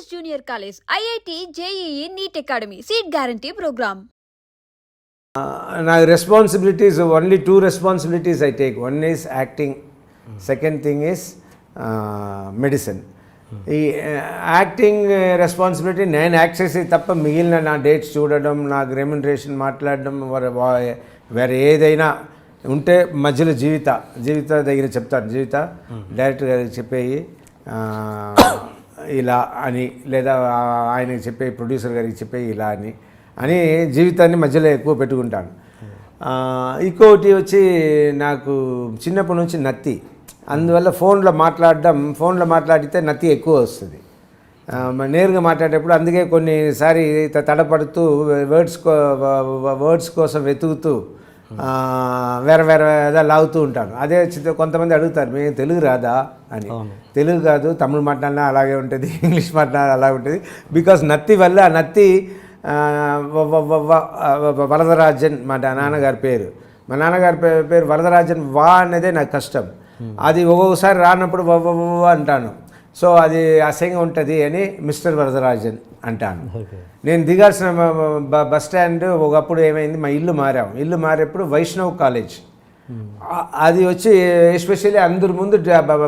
Junior College, IIT, JEE, NEET Academy, Seat Guarantee Program. Now responsibilities, only two responsibilities I take. One is acting, second thing is medicine. ఈ acting responsibility నేను act చేసి తప్ప మిగిలిన నా dates చూడడం, నాకు remuneration మాట్లాడడం, వేరే ఏదైనా ఉంటే మధ్యలో జీవిత దగ్గర చెప్తాను. జీవిత డైరెక్టర్ గారికి చెప్పేయి ఇలా అని, లేదా ఆయనకి చెప్పే ప్రొడ్యూసర్ గారికి చెప్పేయి ఇలా అని జీవితాన్ని మధ్యలో ఎక్కువ పెట్టుకుంటాను. ఇంకోటి వచ్చి నాకు చిన్నప్పటి నుంచి నత్తి, అందువల్ల ఫోన్లో మాట్లాడితే నత్తి ఎక్కువ వస్తుంది నేరుగా మాట్లాడేటప్పుడు. అందుకే కొన్నిసారి తడపడుతూ వర్డ్స్ కోసం వెతుకుతూ వేరే లాగుతూ ఉంటాను. అదే కొంతమంది అడుగుతారు, మేము తెలుగు రాదా అని. తెలుగు కాదు, తమిళ్ మాట్లాడినా అలాగే ఉంటుంది, ఇంగ్లీష్ మాట్లాడినా అలాగే ఉంటుంది. బికాస్ నత్తి వల్ల వరదరాజన్ మా నాన్నగారి పేరు. మా నాన్నగారి పేరు వరదరాజన్. వా అనేదే నాకు కష్టం. అది ఒక్కొక్కసారి రానప్పుడు అంటాను. సో అది అసహ్యంగా ఉంటుంది అని మిస్టర్ వరదరాజన్ అంటాను. నేను దిగాల్సిన బస్ స్టాండ్ ఒకప్పుడు ఏమైంది, మా ఇల్లు మారేప్పుడు వైష్ణవ్ కాలేజ్ అది వచ్చి ఎస్పెషల్లీ అందరి ముందు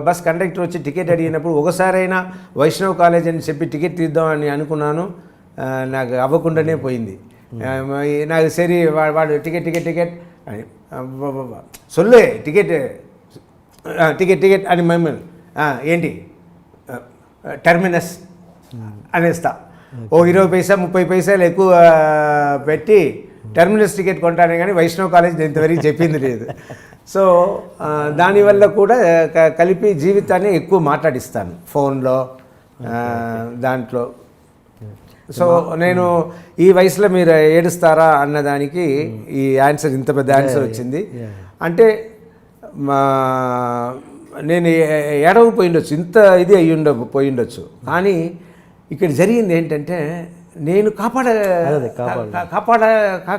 బస్ కండక్టర్ వచ్చి టికెట్ అడిగినప్పుడు ఒకసారైనా వైష్ణవ్ కాలేజ్ అని చెప్పి టికెట్ తీద్దామని అనుకున్నాను. నాకు అవ్వకుండానే పోయింది. నాకు సరి వాడు టికెట్ అని సొల్లే టికెట్ అని మమ్మల్ని ఏంటి టెర్మినస్ అనేస్తా. ఓ 20 పైసా 30 పైసలు ఎక్కువ పెట్టి టెర్మినస్ టికెట్ కొంటానే కానీ వైష్ణవ్ కాలేజ్ ఇంతవరకు చెప్పింది లేదు. సో దానివల్ల కూడా కలిపి జీవితాన్ని ఎక్కువ మాట్లాడిస్తాను ఫోన్లో దాంట్లో. సో నేను ఈ వయసులో మీరు ఏడుస్తారా అన్నదానికి ఈ ఆన్సర్, ఇంత పెద్ద ఆన్సర్ వచ్చింది. అంటే నేను ఏడవపోయిండొచ్చు, ఇంత ఇది పోయిండొచ్చు. కానీ ఇక్కడ జరిగింది ఏంటంటే నేను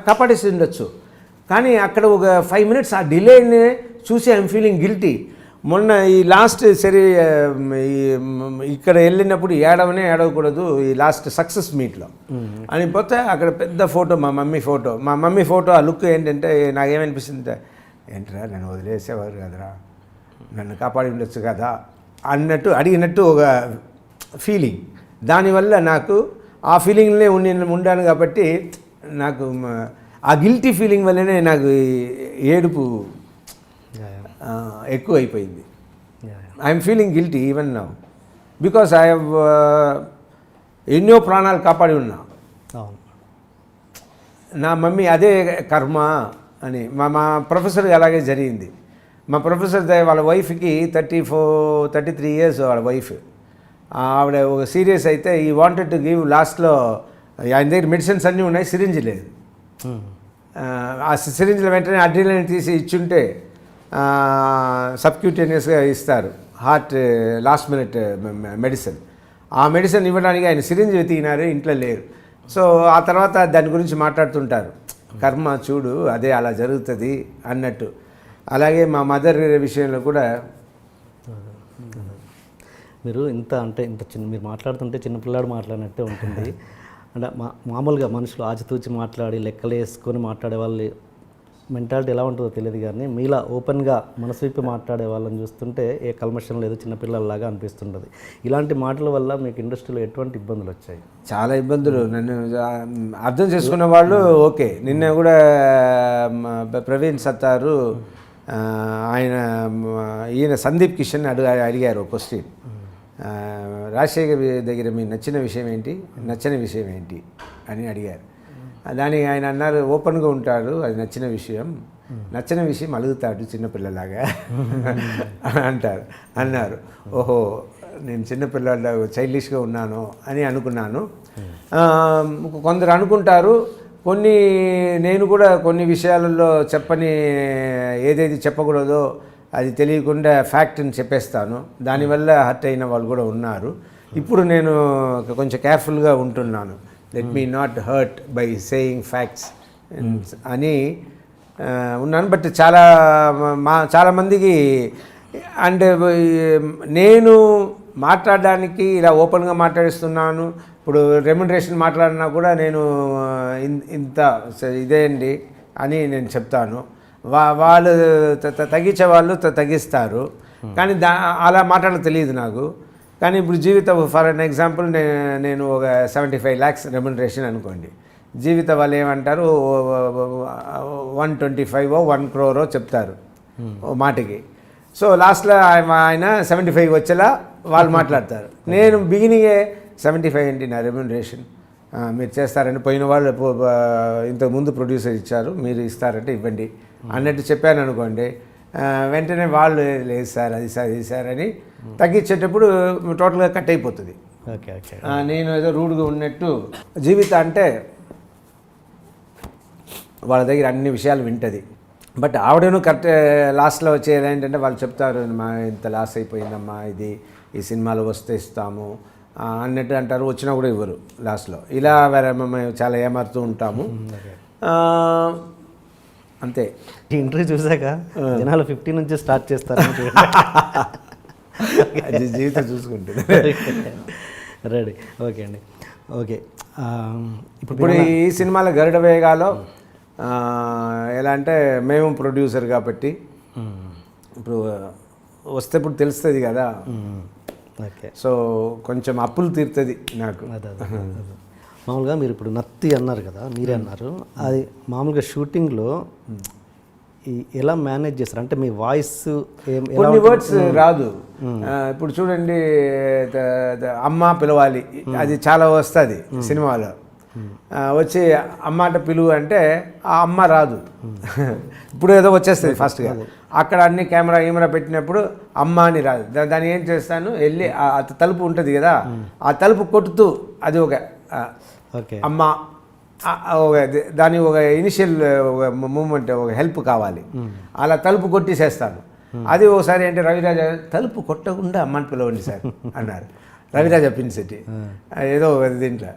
కాపాడేసి ఉండొచ్చు. కానీ అక్కడ ఒక 5 minutes ఆ డిలేని చూసి ఐఎమ్ ఫీలింగ్ గిల్టీ. మొన్న ఈ లాస్ట్ సరే ఇక్కడ వెళ్ళినప్పుడు ఏడవకూడదు ఈ లాస్ట్ సక్సెస్ మీట్లో అని పోతే అక్కడ పెద్ద ఫోటో, మా మమ్మీ ఫోటో. ఆ లుక్ ఏంటంటే నాకేమనిపిస్తుంది, ఏంట్రా నన్ను వదిలేసేవారు కదరా, నన్ను కాపాడి ఉండొచ్చు కదా అన్నట్టు అడిగినట్టు ఒక ఫీలింగ్. దానివల్ల నాకు ఆ ఫీలింగ్లే ఉండాను కాబట్టి నాకు ఆ గిల్టీ ఫీలింగ్ వల్లనే నాకు ఏడుపు ఎక్కువ అయిపోయింది. I'm feeling guilty even now because I have ఎన్నో ప్రాణాలు కాపాడి ఉన్నా. నా మమ్మీ అదే కర్మ అని. మా ప్రొఫెసర్కి అలాగే జరిగింది. మా ప్రొఫెసర్ వాళ్ళ వైఫ్కి 33 years వాళ్ళ వైఫ్. ఆవిడ ఒక సీరియస్ అయితే ఈ వాంటెడ్ టు గివ్, లాస్ట్లో ఆయన దగ్గర మెడిసిన్స్ అన్నీ ఉన్నాయి, సిరింజ్ లేదు. ఆ సిరింజ్లో వెంటనే అడ్రినలిన్ తీసి ఇచ్చుంటే సబ్క్యూటేనియస్గా ఇస్తారు, హార్ట్ లాస్ట్ మినిట్ మెడిసిన్. ఆ మెడిసిన్ ఇవ్వడానికి ఆయన సిరింజ్ వెతికినారు, ఇంట్లో లేరు. సో ఆ తర్వాత దాని గురించి మాట్లాడుతుంటారు, కర్మ చూడు అదే అలా జరుగుతుంది అన్నట్టు. అలాగే మా మదర్ విషయంలో కూడా మీరు ఇంత మీరు మాట్లాడుతుంటే చిన్నపిల్లాడు మాట్లాడినట్టే ఉంటుంది. అంటే మామూలుగా మనుషులు ఆచితూచి మాట్లాడి లెక్కలు వేసుకొని మాట్లాడే వాళ్ళు మెంటాలిటీ ఎలా ఉంటుందో తెలియదు, కానీ మీలా ఓపెన్గా మనసు విప్పి మాట్లాడే వాళ్ళని చూస్తుంటే ఏ కల్మషం లేదు, చిన్నపిల్లల్లాగా అనిపిస్తుంటుంది. ఇలాంటి మాటల వల్ల మీకు ఇండస్ట్రీలో ఎటువంటి ఇబ్బందులు వచ్చాయి? చాలా ఇబ్బందులు. నన్ను అర్థం చేసుకున్న వాళ్ళు ఓకే. నిన్న కూడా ప్రవీణ్ సత్తారు ఈయన సందీప్ కిషన్ అడిగారు క్వశ్చన్, రాజశేఖర్ దగ్గర మీ నచ్చని విషయం ఏంటి అని అడిగారు. దానికి ఆయన అన్నారు, ఓపెన్గా ఉంటాడు, అది నచ్చిన విషయం అలుగుతాడు చిన్నపిల్లలాగా అన్నారు. ఓహో, నేను చిన్నపిల్లల చైల్డిష్గా ఉన్నాను అని అనుకున్నాను. కొందరు అనుకుంటారు, నేను కూడా కొన్ని విషయాలలో ఏదైతే చెప్పకూడదో అది తెలియకుండా ఫ్యాక్ట్ని చెప్పేస్తాను, దానివల్ల హర్ట్ అయిన వాళ్ళు కూడా ఉన్నారు. ఇప్పుడు నేను కొంచెం కేర్ఫుల్గా ఉంటున్నాను. Let me not hurt by saying facts అని ఉన్నాను. బట్ చాలామందికి అంటే నేను మాట్లాడడానికి ఇలా ఓపెన్గా మాట్లాడిస్తున్నాను. ఇప్పుడు రెమ్యునరేషన్ మాట్లాడినా కూడా నేను ఇంత ఇదే అండి అని నేను చెప్తాను. వాళ్ళు తగ్గించే వాళ్ళు తగ్గిస్తారు, కానీ అలా మాట్లాడడం తెలియదు నాకు. కానీ ఇప్పుడు జీవితం ఫర్ అన్ ఎగ్జాంపుల్ నేను ఒక 75 lakhs రెమ్యునరేషన్ అనుకోండి. జీవిత వాళ్ళు ఏమంటారు 125 1 crore చెప్తారు ఓ మాటకి. సో లాస్ట్లో ఆయన 75 వచ్చేలా వాళ్ళు మాట్లాడతారు. నేను బిగినింగే 75 ఏంటి నా రెమ్యునరేషన్, మీరు చేస్తారని, పోయిన వాళ్ళు ఇంతకుముందు ప్రొడ్యూసర్ ఇచ్చారు, మీరు ఇస్తారంటే ఇవ్వండి అన్నట్టు చెప్పాను అనుకోండి. వెంటనే వాళ్ళు లేదు సార్ అది సార్ ఇది సార్ అని తగ్గించేటప్పుడు టోటల్గా కట్ అయిపోతుంది. Okay okay. నేను ఏదో రూడ్గా ఉన్నట్టు. జీవిత అంటే వాళ్ళ దగ్గర అన్ని విషయాలు వింటుంది. బట్ ఆవిడను కరెక్ట్ లాస్ట్లో వచ్చేది ఏంటంటే వాళ్ళు చెప్తారు, మా ఇంత లాస్ అయిపోయిందమ్మా, ఇది ఈ సినిమాలో వస్తే ఇస్తాము అన్నట్టు అంటారు. వచ్చినా కూడా ఇవ్వరు లాస్ట్లో. ఇలా మేము చాలా ఏమారుతూ ఉంటాము. అంతే. ఈ ఇంటర్వ్యూ చూసాక జనాలు 50 నుంచి స్టార్ట్ చేస్తారు. అది జీవితం చూసుకుంటుంది. రెడీ. ఓకే అండి. ఓకే. ఇప్పుడు ఈ సినిమాలో గరుడ వేగాలో ఎలా అంటే మేము ప్రొడ్యూసర్ కాబట్టి ఇప్పుడు వస్తే ఇప్పుడు తెలుస్తుంది కదా. ఓకే. సో కొంచెం అప్పులు తీరుతుంది నాకు. మామూలుగా మీరు ఇప్పుడు నత్తి అన్నారు కదా, మీరే అన్నారు. అది మామూలుగా షూటింగ్లో ఎలా మేనేజ్ చేస్తారు అంటే మీ వాయిస్ కొన్ని వర్డ్స్ రాదు. ఇప్పుడు చూడండి అమ్మ పిలవాలి, అది చాలా వస్తుంది సినిమాలో. వచ్చి అమ్మాట పిలువు అంటే ఆ అమ్మ రాదు. ఇప్పుడు ఏదో వచ్చేస్తుంది ఫాస్ట్గా. అక్కడ అన్ని కెమెరా పెట్టినప్పుడు అమ్మ అని రాదు. దాన్ని ఏం చేస్తాను, వెళ్ళి ఆ తలుపు ఉంటుంది కదా, ఆ తలుపు కొట్టుతూ అది ఒక అమ్మ, దాని ఒక ఇనిషియల్ మూమెంట్, ఒక హెల్ప్ కావాలి. అలా తలుపు కొట్టేసేస్తాను. అది ఒకసారి అంటే రవిరాజ తలుపు కొట్టకుండా అమ్మని పిలవండి సార్ అన్నారు. రవిరాజ పిన్సిటీ ఏదో దీంట్లో,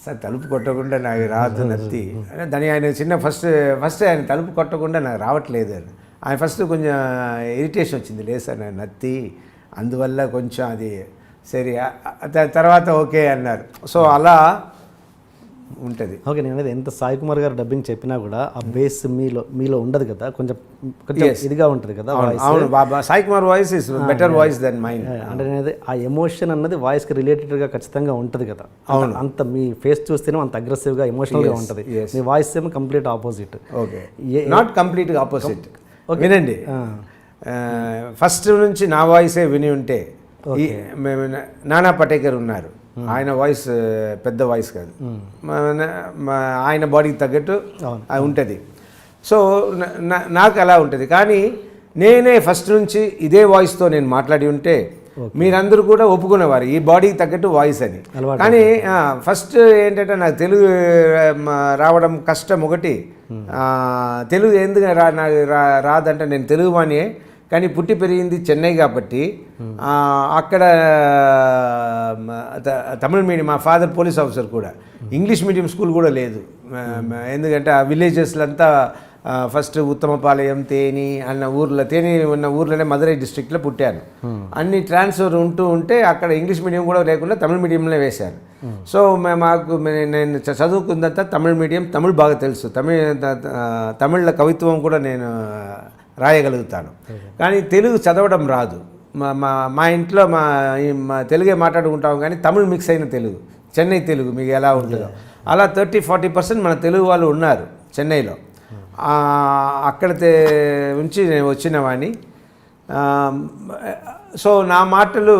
సార్ తలుపు కొట్టకుండా నాకు రాదు నత్తి దాని. ఆయన చిన్న ఫస్ట్ ఆయన తలుపు కొట్టకుండా నాకు రావట్లేదు అని ఆయన ఫస్ట్ కొంచెం ఇరిటేషన్ వచ్చింది. లేదు సార్ నాకు నత్తి, అందువల్ల కొంచెం అది సరే, తర్వాత ఓకే అన్నారు. సో అలా ఉంటుంది. ఓకే. నేను అనేది ఎంత సాయి కుమార్ గారు డబ్బింగ్ చెప్పినా కూడా ఆ బేస్ మీలో ఉండదు కదా, కొంచెం ఇదిగా ఉంటుంది కదా. అవును, Sai Kumar voice is better voice than mind. అంటే అనేది ఆ ఎమోషన్ అన్నది వాయిస్కి రిలేటెడ్గా ఖచ్చితంగా ఉంటుంది కదా. అవును. అంత మీ ఫేస్ చూస్తేనే అంత అగ్రెసివ్గా ఎమోషనల్గా ఉంటుంది. మీ వాయిస్ ఏమో కంప్లీట్ ఆపోజిట్. ఓకే, నాట్ కంప్లీట్గా ఆపోజిట్. వినండి, ఫస్ట్ నుంచి నా వాయిసే విని ఉంటే, మేము నానా పటేకర్ ఉన్నారు, ఆయన వాయిస్ పెద్ద వాయిస్ కాదు, ఆయన బాడీకి తగ్గట్టు ఉంటుంది. సో నాకు అలా ఉంటుంది. కానీ నేనే ఫస్ట్ నుంచి ఇదే వాయిస్తో నేను మాట్లాడి ఉంటే మీరందరూ కూడా ఒప్పుకునేవారు ఈ బాడీకి తగ్గట్టు వాయిస్ అని. కానీ ఫస్ట్ ఏంటంటే నాకు తెలుగు రావడం కష్టం ఒకటి. తెలుగు ఎందుకు నాకు రాదంటే నేను తెలుగు వాణియే, కానీ పుట్టి పెరిగింది చెన్నై కాబట్టి అక్కడ తమిళ మీడియం. మా ఫాదర్ పోలీస్ ఆఫీసర్ కూడా. ఇంగ్లీష్ మీడియం స్కూల్ కూడా లేదు. ఎందుకంటే ఆ విలేజెస్లో అంతా ఫస్ట్ ఉత్తమపాలయం, తేని అన్న ఊర్లో, తేని ఉన్న ఊర్లోనే మదురై డిస్ట్రిక్ట్లో పుట్టాను. అన్ని ట్రాన్స్ఫర్ ఉంటే అక్కడ ఇంగ్లీష్ మీడియం కూడా లేకుండా తమిళ మీడియంలో వేశాను. సో నేను చదువుకుందంతా తమిళ మీడియం, తమిళ్ బాగా తెలుసు. తమిళ్ల కవిత్వం కూడా నేను రాయగలుగుతాను, కానీ తెలుగు చదవడం రాదు. మా ఇంట్లో మా తెలుగే మాట్లాడుకుంటాం, కానీ తమిళ్ మిక్స్ అయిన తెలుగు, చెన్నై తెలుగు మీకు ఎలా ఉంటుందో అలా 30-40% మన తెలుగు వాళ్ళు ఉన్నారు చెన్నైలో. అక్కడ ఉంచి నేను వచ్చిన వాడిని. సో నా మాటలు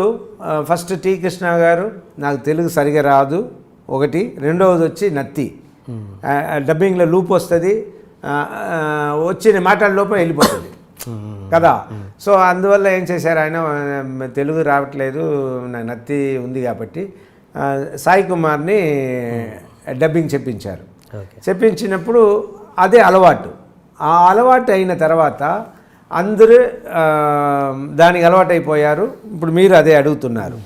ఫస్ట్ టి కృష్ణ గారు, నాకు తెలుగు సరిగా రాదు ఒకటి, రెండవది వచ్చి నత్తి. డబ్బింగ్లో లూప్ వస్తుంది, వచ్చి మాట్లాడే లోపల వెళ్ళిపోతుంది కదా. సో అందువల్ల ఏం చేశారు ఆయన, తెలుగు రావట్లేదు, నత్తి ఉంది కాబట్టి సాయి కుమార్ని డబ్బింగ్ చెప్పించారు. చెప్పించినప్పుడు అదే అలవాటు. ఆ అలవాటు అయిన తర్వాత అందరూ దానికి అలవాటు అయిపోయారు. ఇప్పుడు మీరు అదే అడుగుతున్నారు.